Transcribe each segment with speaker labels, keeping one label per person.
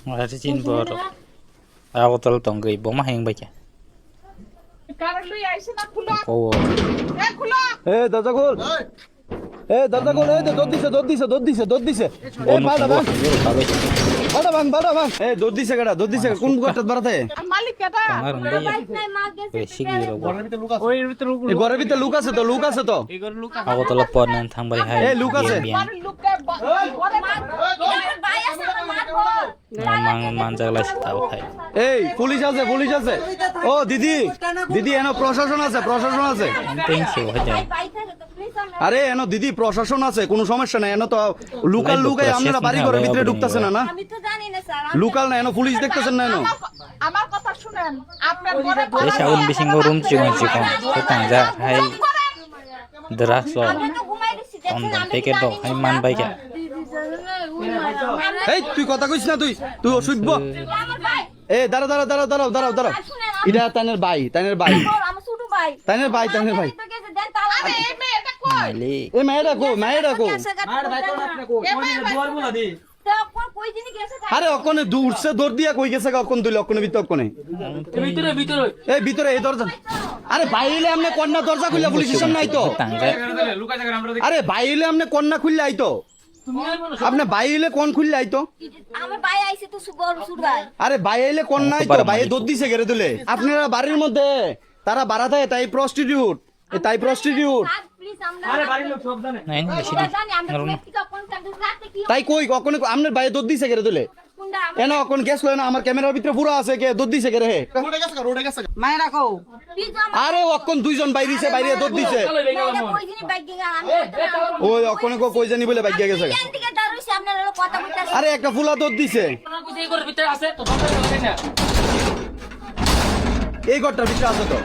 Speaker 1: Martin bor. Agotol tongai boma heng baca. Oh.
Speaker 2: দরজা খোল দরজা খোল দৌড় দিছে বাড়া ভাঙ দৌড় দিছে কেডা কোন ঘরটাত বাড়াতে
Speaker 3: মালিক কেডা
Speaker 1: Tangar ndai. Besi giro.
Speaker 2: ঘরের ভিতরে লুক আছে তো
Speaker 1: Agotol pon nan thang bai hai.
Speaker 2: Luka আছে?
Speaker 3: লুকে ভাই আছে মারবো
Speaker 1: Manjagla sitao khai.
Speaker 2: এই পুলিশ আছে ও দিদি এনো প্রশাসন আছে
Speaker 1: Thank you haja.
Speaker 3: ভাই থাকে তো প্লিজ
Speaker 2: আরে এনো দিদি প্রশাসন আছে কোনো সমস্যা নাই এনো তো লুকাই আপনারা বাড়ি ঘরের ভিতরে ঢুকতাছেন না
Speaker 3: আমি তো জানি না স্যার
Speaker 2: লুকাল না এনো পুলিশ দেখতেছেন না এনো
Speaker 3: আমার কথা শুনেন আপনার ঘরে
Speaker 1: Jadi saun bising go room cikon. Ketang ja hai. Drakso.
Speaker 3: আমি তো ঘুমাই দিছি
Speaker 1: On the take it dog. Hai man bai ka.
Speaker 2: এই তুই কথা কইছ না তুই অসুবিধ
Speaker 3: আমার ভাই
Speaker 2: এই দাঁড়াও এটা তাইনের ভাই
Speaker 3: আমার ছোট ভাই
Speaker 2: তাইনের ভাই
Speaker 3: তো গেছে দেন তালা আরে এই মেয়েটা কই
Speaker 1: Mali.
Speaker 2: এই মায়েরা কো
Speaker 3: তো কই দিন গেছে
Speaker 2: আরে অকনে দূরছে দৌড় দিয়া কই গেছে অকন দুই অকনে ভিতরে অকনে এই ভিতরে এই দরজা আরে বাইরে আমনে কন্যা দরজা খুললা পুলিশ স্টেশন নাই তো
Speaker 1: Tang ja.
Speaker 2: আরে বাইরে আমনে কন্যা খুললা আইতো আপনি বাইরে কোন খুললা আইতো
Speaker 3: আমার ভাই আইছে তো সুর ভাই
Speaker 2: আরে বাইরে কোন নাই তো বাইরে দৌড় দিছে গেরে দিলে আপনারা বাড়ির মধ্যে তারা বাড়াতে তাই প্রস্টিটিউট
Speaker 3: প্লিজ আমরা
Speaker 1: Nain besi
Speaker 3: আমরা
Speaker 1: di.
Speaker 3: জানি আমরা
Speaker 1: Ngarun.
Speaker 3: ব্যক্তিগত কোন কাজে রাতে কি
Speaker 2: তাই কই কখনো আপনার বাইরে দৌড় দিছে গেরে দিলে
Speaker 3: কোনটা
Speaker 2: এনো কোন গ্যাস লয় না আমার ক্যামেরার ভিতরে পুরো আছে কে দৌড় দিছে গেরে হে
Speaker 3: প্লিজ
Speaker 2: আরে অকন দুইজন বাইরেছে বাইরে দৌড় দিছে
Speaker 3: কই দিন বাইক গেছে আমি
Speaker 2: ওই অকনে কই জানি বলে বাইক গেছে
Speaker 3: কেন থেকে দাঁড়াইছে আপনারা কথা বলতেছে
Speaker 2: আরে একটা ফুলা দৌড় দিছে এই ঘরটার ভিতরে আছে তো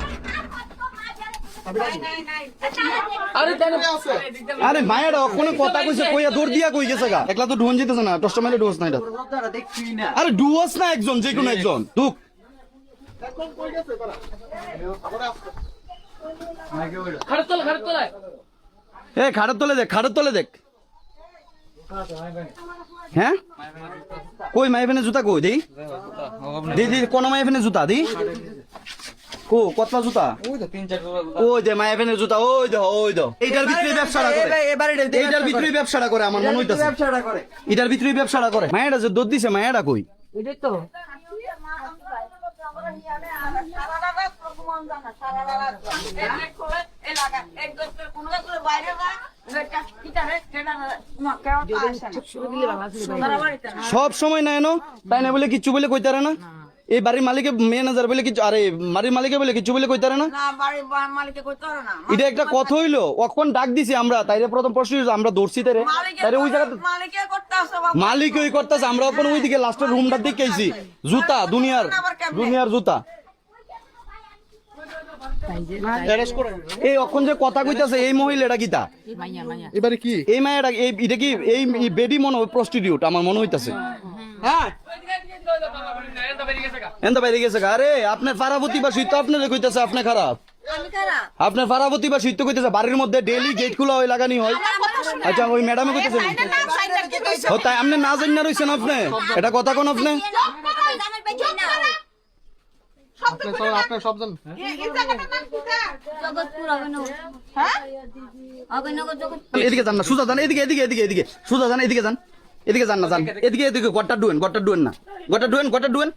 Speaker 2: আরে মায়েরা কোনো কথা কইছে কইয়া দৌড় দিয়া কই গেছে গা একলা তো ঢুন যেতেছে না দশটা মাইলে ডুয়াস না এটা আরে ডুয়াস না একজন যে কোনো একজন দুঃখ এ খাটের তলে দেখ হ্যাঁ কই মাইফেনে জুতা কই দেই দি কোন মাইফেনে জুতা দি কো কতলা জুতা ওই দে মাইফেনে জুতা ওই দে এইটার ভিতরে ব্যবসাটা করে আমার মনে হইতাছে এটার ভিতরে ব্যবসাটা করে মায়েরা যে দৌড় দিছে মায়েরা কই
Speaker 4: এটাই তো
Speaker 2: সব সময় না এনো তাই না বলে কিচ্ছু বলে কইতারে না এই বাড়ির মালিকে ম্যানেজার বলে কিছু আরে বাড়ির মালিকে বলে কিছু বলে কইতারে না এটা একটা কথা হইলো কখন ডাক দিছি আমরা তাইরে প্রথম প্রশ্ন আমরা দৌড়ছি তাইরে ওই জায়গা মালিক ওই করতেছে আমরা ওখানে ওইদিকে লাস্টের রুমটার দিকে গেছি জুতা দুনিয়ার জুতা এই অখন যে কথা কইতাছে এই মহিলাটা কিতা
Speaker 5: এবারে কি
Speaker 2: এই মায়েরা এটা কি এই বেডি মনে হয় প্রস্টিটিউট আমার মনে হইতাছে হ্যাঁ এন্দ বাইরে গেছে আরে আপনার ফারাবতী বা শীত আপনার কইতাছে আপনি খারাপ
Speaker 3: আমি খারাপ
Speaker 2: আপনার ফারাবতী বা শীত কইতাছে বাড়ির মধ্যে ডেইলি গেট খোলা হয় লাগানি হয় আচ্ছা ওই ম্যাডামে কইতাছে ও তাই আপনি না জানি না রইছেন আপনি এটা কথা কোন আপনি
Speaker 5: আপনার সব জানেন
Speaker 2: এদিকে যান না সুজা যান এদিকে সুজা যান এদিকে যান এদিকে গট্টা ডুয়েন না গট্টা ডুয়েন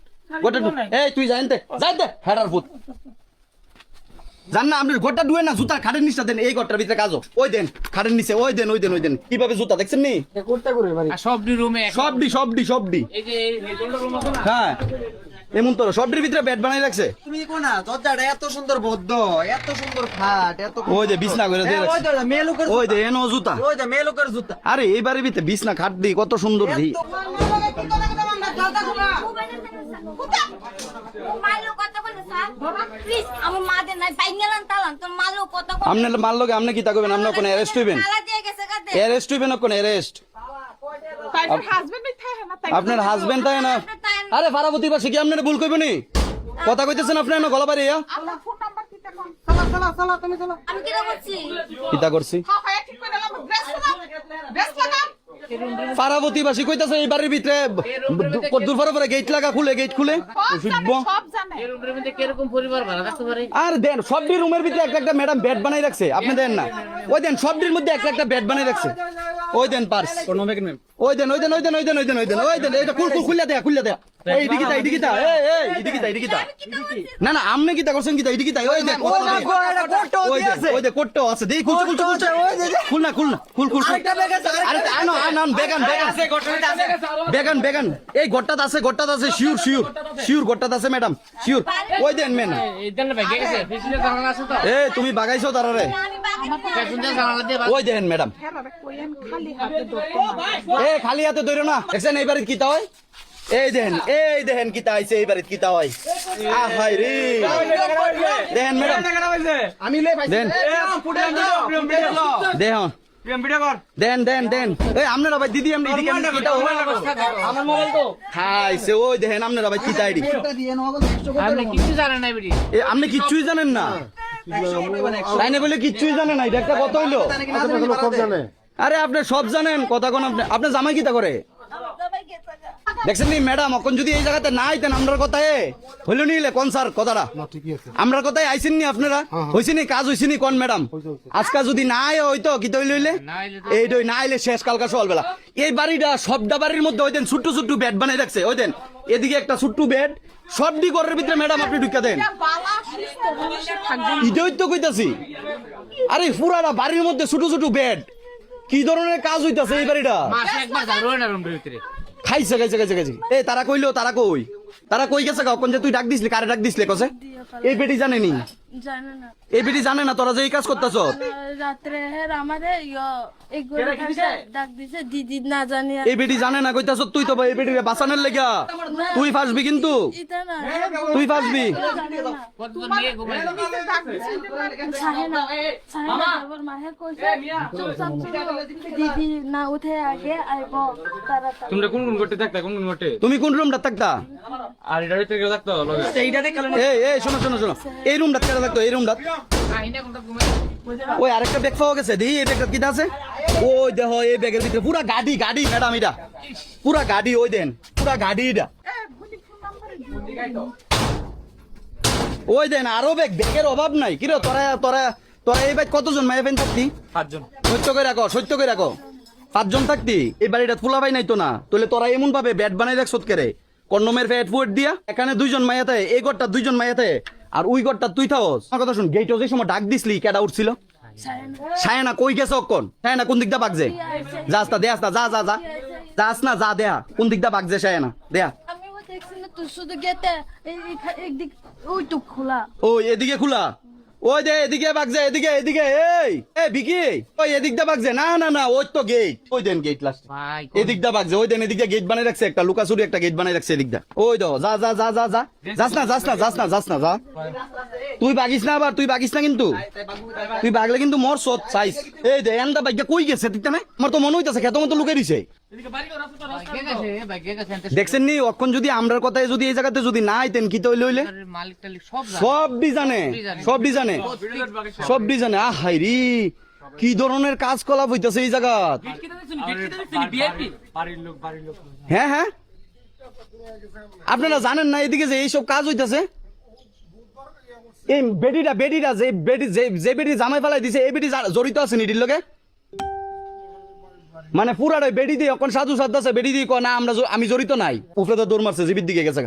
Speaker 2: এই তুই যাইতে হেডার ফুট জান না আপনি গট্টা ডুয়েন না জুতার খাটের নিচটা দেন এই গট্টার ভিতরে কাজও ওই দেন খাটের নিচে ওই দেন কিভাবে জুতা দেখছেন নি সবডি হ্যাঁ এমন তো সবটির ভিতরে ব্যাট বানাই রাখছে
Speaker 4: তুমি কোনা দরজাটা এত সুন্দর বদ্ধ এত সুন্দর খাট এত
Speaker 2: ওই যে বিছনা করে দিয়ে
Speaker 4: ওই তো মেয়ে লোকের
Speaker 2: ওই যে এনো জুতা
Speaker 4: ওই যে মেয়ে লোকের জুতা
Speaker 2: আরে এইবারে ভিতরে বিছনা খাট দি কত সুন্দর দি আপনি মারলোকে আপনি কি তা করবেন আপনি কোন অ্যারেস্ট হইবেন কোন অ্যারেস্ট আপনার হাজবেন্ড তাই না আরে ফারাবতী বা শিখি আপনার ভুল করবেন কথা কইতেছেন আপনি না গলা বাড়িয়া কিতা করছি পাড়াপতিবাসী কইতাছে এই বাড়ির ভিতরে দুপুরে পরে গেট লাগা খুলে গেট খুলে শুনবো। আর দেন সবটি রুমের ভিতরে একটা ম্যাডাম বেড বানাই রাখছে, আপনি দেন না? ওই দেন সবটির মধ্যে একটা বেড বানাই রাখছে। ওই দেন পার্স, ওই দেন এটা খুলে দেয়া এই দিকে তাই দিকে তাই এই দিকে তাই দিকে তাই না না আমনে কি তা করছেন কি তাই দিকে তাই ওই দেন ওই দে কোটটো আছে দেই খুল না আরে আন বেগান এই গট্টাত আছে শিওর গট্টাত আছে ম্যাডাম শিওর ওই দেন মেন এই তুমি বাগাইছো তারারে ওই দেন ম্যাডাম এ খালি হাতে ধরো না দেখছেন এইবারে কি তা হয় এই দেখেন কিতা আইছে এইবারে কিতা হয় আহাই রে দেখেন ম্যাডাম আমি লে ভাই দেন দেন এই আপনারা ভাই দিদি আমরা এদিকে কিতা আমার মোবাইল তো খাইছে ওই দেখেন আপনারা ভাই কিতা আইডি আপনি কিছু জানেন না বিডি আপনি কিছুই জানেন না লাইনে বলে কিছুই জানেন না এটা একটা কথা হইলো সব জানে আরে আপনি সব জানেন কথা কোন আপনি জামাই কিতা করে দেখছেন নি ম্যাডাম এখন যদি এই জায়গাতে না আইতেন আমরার কথায় হইল নিলে কোন স্যার কথাটা আমরার কথায় আইছেন নি আপনারা হইছে নি কাজ হইছে নি কোন ম্যাডাম আজকে যদি না আয় হইতো কি তৈল হইলে এইটাই না আইলে শেষ কালকা সকালবেলা এই বাড়িটা সবটা বাড়ির মধ্যে হইতেন ছোট্ট ছোট্ট বেড বানাই রাখছে হইতেন এদিকে একটা ছোট্ট বেড সবটি ঘরের ভিতরে ম্যাডাম আপনি ঢুকা দেন এটাই তো কইতাছি আরে পুরাটা বাড়ির মধ্যে ছোট ছোট বেড কি ধরনের কাজ হইতাছে এই বাড়িটা খাইছে এই তারা কইলো তারা কই গেছে কখন যে তুই ডাক দিছলি কারে ডাক দিছলি কসে এই বেটি জানেনি
Speaker 6: জানে না
Speaker 2: এই বেটি জানে না তোরা যে এই কাজ করতেছ
Speaker 6: রাত্রে আমারে এই গরে ডাক দিছে দিদি না জানি
Speaker 2: এই বেটি জানে না কইতাছ তুই তো এই বেটিরে বাঁচানোর লাগা তুই ফাসবি কিন্তু
Speaker 6: এটা না
Speaker 2: তুই ফাসবি
Speaker 6: সাহেনা আবার মাহে কইছে দিদি না উঠে আগে আইবো তাড়াতাড়ি
Speaker 7: তোমরা কোন করতে থাকতা কোন করতে
Speaker 2: তুমি কোন রুমটা থাকতা
Speaker 7: আর এটা ভিতরে কেউ থাকতো
Speaker 2: এই শোনো এই রুমটা কেটে থাকতো এই রুমটা ওই আরেকটা ব্যাগ পাওয়া গেছে দেখি এই ব্যাগটা কিটা আছে ওই দেখো এই ব্যাগের ভিতরে পুরা গাড়ি ম্যাডাম এটা পুরা গাড়ি ওই দেন পুরা গাড়ি এটা ওই দেন আরো ব্যাগের অভাব নাই কিরে তোরা এই ব্যাগ কতজন মায়া ফেন থাকতি
Speaker 7: 5 জন
Speaker 2: সত্য করে রাখো 5 জন থাকতি এই বাড়িটা ফুলা পাই নাই তো না তাহলে তোরা এমন ভাবে ব্যাট বানাই রাখ সৎ করে কন্ডমের ফ্যাট ফুট দিয়া এখানে 2 জন মায়াতে এই ঘরটা 2 জন মায়াতে আর ওই ঘরটা তুই থাকস আমার কথা শুন গেটও যে সময় ডাক দিছলি কেডা উঠছিল সায়না কই গেছে অক্ষণ সায়না কোন দিকটা বাগছে যাস না দেয়াস না যা যাস না যা দেয়া কোন দিকটা বাগছে সায়না দেয়া
Speaker 6: আমি দেখছি না তুই শুধু গেতে একদিক ওইটুক খোলা
Speaker 2: ওই এদিকে খোলা ওই দে এদিকে বাগছে এদিকে এই বিকি ওই এদিকটা বাগছে না ওই তো গেট ওই দেন গেট লাস্ট এদিকটা বাগছে ওই দেন এদিকে গেট বানাই রাখছে একটা লুকাচুরি একটা গেট বানাই রাখছে এদিকটা ওই দাও যা যাস না যা তুই বাগিস না আবার তুই বাগিস না কিন্তু তুই বাগলে কিন্তু মর সৎ সাইজ এই দে এন্ডা বাইকে কই গেছে ঠিক না আমার তো মনে হইতাছে খেতো মতো লুকে দিছে দেখছেন নি অক্ষণ যদি আমরার কথায় যদি এই জায়গাতে যদি না আইতেন কি তো হইলে সব ডিজাইনে আহাই রে কি ধরনের কাজকলাপ হইতাছে এই জায়গা হ্যাঁ আপনারা জানেন না এদিকে যে এইসব কাজ হইতাছে এই বেটিটা যে বেটি জামাই ফেলাই দিছে এই বেটি জড়িত আছে নিটির লগে মানে পুরাটাই বেটি দিয়ে এখন সাধু সাধু বেটি দিয়ে না আমি জড়িত নাই উপরে তো দৌড় মারছে জীবিত দিকে গেছে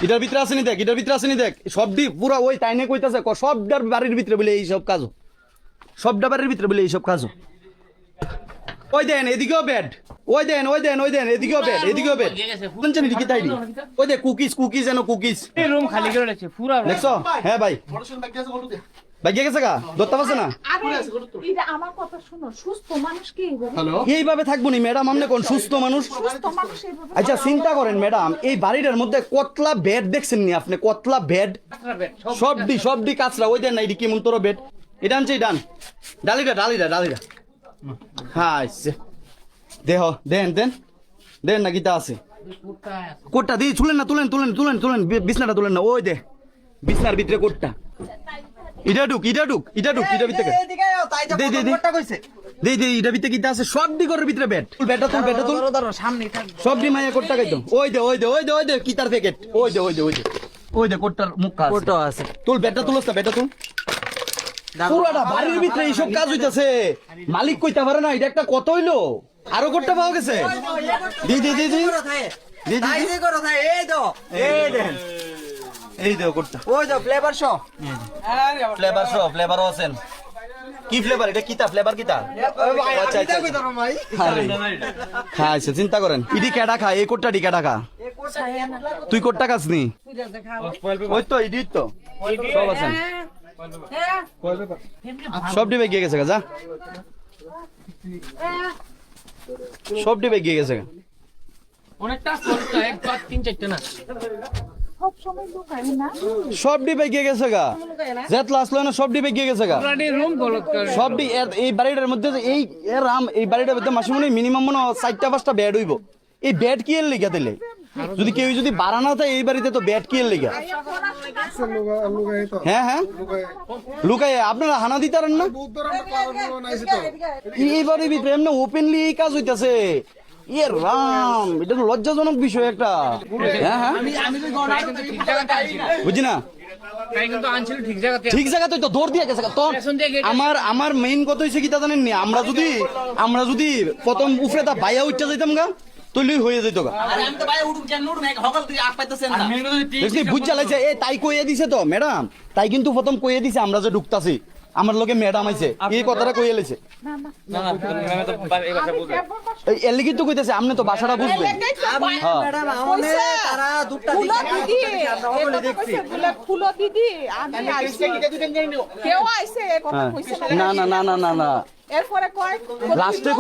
Speaker 2: এটার ভিতরে আসেনি দেখ সবটি পুরা ওই তাইনে কইতাছে সবটার বাড়ির ভিতরে বলে এইসব কাজ সবটা বাড়ির ভিতরে বলে এইসব কাজ ওই দেন এদিকেও বেড ওই দেন এদিকেও বেড শুনছেন কি তাই ওই দে কুকিজ এনো কুকিজ
Speaker 7: এই রুম খালি করে রাখছে পুরো
Speaker 2: দেখছো হ্যাঁ ভাই ভাগ্যে গেছে গা ধরতে পারছে না
Speaker 8: এটা আমার কথা শুনো সুস্থ মানুষ কি
Speaker 2: এইভাবে থাকবো নি ম্যাডাম আপনি কোন সুস্থ মানুষ আচ্ছা চিন্তা করেন ম্যাডাম এই বাড়িটার মধ্যে কতলা বেড দেখছেন নি আপনি কতলা বেড সবডি কাঁচরা ওই দেন না এটি কেমন তোর বেড এটা আনছে ডান ডালিটা হ্যাঁ দেহ দেন না গীতা আছে কোটটা দিয়ে তুলেন বিছনাটা তুলেন না ওই দে বিছনার ভিতরে কোটটা ইটা ঢুক ভিতরে দে দেই দেই এটা ভিতরে কিটা আছে সব দি ঘরের ভিতরে ব্যাট ব্যাটটা তুল সব দি মায়া কোটটা কইতো ওই দে কিতার প্যাকেট ওই দে কোটটার মুখ কাজ
Speaker 4: ফটো আছে
Speaker 2: তুল ব্যাটটা তুলস না ব্যাটটা তুল পুরাটা বাড়ির ভিতরে এইসব কাজ হইতাছে মালিক কইতে পারে না এটা একটা কত হইলো আরো কোটটা পাওয়া গেছে দি
Speaker 4: তাই যে করো তাই এই দেন
Speaker 2: এই দে কোটটা
Speaker 4: ওই দাও ফ্লেভার শো
Speaker 2: ফ্লেভারও আছেন কি ফ্লেভার এটা কিতা ফ্লেভার কিতা আচ্ছা আচ্ছা আরে খাইছে চিন্তা করেন ইডি কেডা খা এই কোটটা ডি কেডা খা তুই কোটটা খাস নি ওই তো ইডি তো সব আছেন সব ডিবে গিয়ে গেছে যা সব ডিবে গিয়ে গেছে
Speaker 7: অনেকটা একবার 3-4টা না
Speaker 8: সব সময় লুকায় না
Speaker 2: সব ডিবে গিয়ে গেছে গা জেত লাস্ট লয় না সব ডিবে গিয়ে গেছে গা
Speaker 7: রুম গলত করে
Speaker 2: সব এই বাড়িটার মধ্যে যে এই এই বাড়িটার মধ্যে মাসে মনে মিনিমাম মনে 4টা-5টা বেড হইব এই বেড কি এর লিগা দিলে যদি কেউ যদি বাড়া না থাকে এই বাড়িতে তো বেড কি এর লিগা হ্যাঁ লুকাই আপনারা হানা দিতারেন না এই বাড়ির ভিতরে এমনি ওপেনলি এই কাজ হইতাছে ইয়ে রাম এটা তো লজ্জাজনক বিষয় একটা হ্যাঁ বুঝি না
Speaker 7: তাই কিন্তু আনছিল ঠিক জায়গাতে
Speaker 2: ঠিক জায়গাতে তো দৌড় দিয়ে গেছে তো আমার মেইন কথা হইছে কি তা জানেন নি আমরা যদি প্রথম উফরে তা বাইয়া উঠতে যাইতাম গা তুই হয়ে যেত গা দেখছি বুঝ জ্বালাইছে এ তাই কইয়ে দিছে তো ম্যাডাম তাই কিন্তু প্রথম কইয়ে দিছে আমরা যে ঢুকতাছি আমার লোকে ম্যাডাম আইছে এই কথাটা কইয়ে লেছে
Speaker 7: না আমি তো এই ভাষা বুঝি
Speaker 2: এই এর লিগি তো কইতাছে আপনি তো ভাষাটা বুঝবেন হ্যাঁ
Speaker 4: ম্যাডাম আমানে তারা দুটা
Speaker 8: ফুলো দিদি
Speaker 4: আমরা দেখছি
Speaker 8: ফুলো দিদি আমি আইছি কেউ আইছে কথা কইছে
Speaker 2: না
Speaker 8: এরপরে কয়
Speaker 2: লাস্টে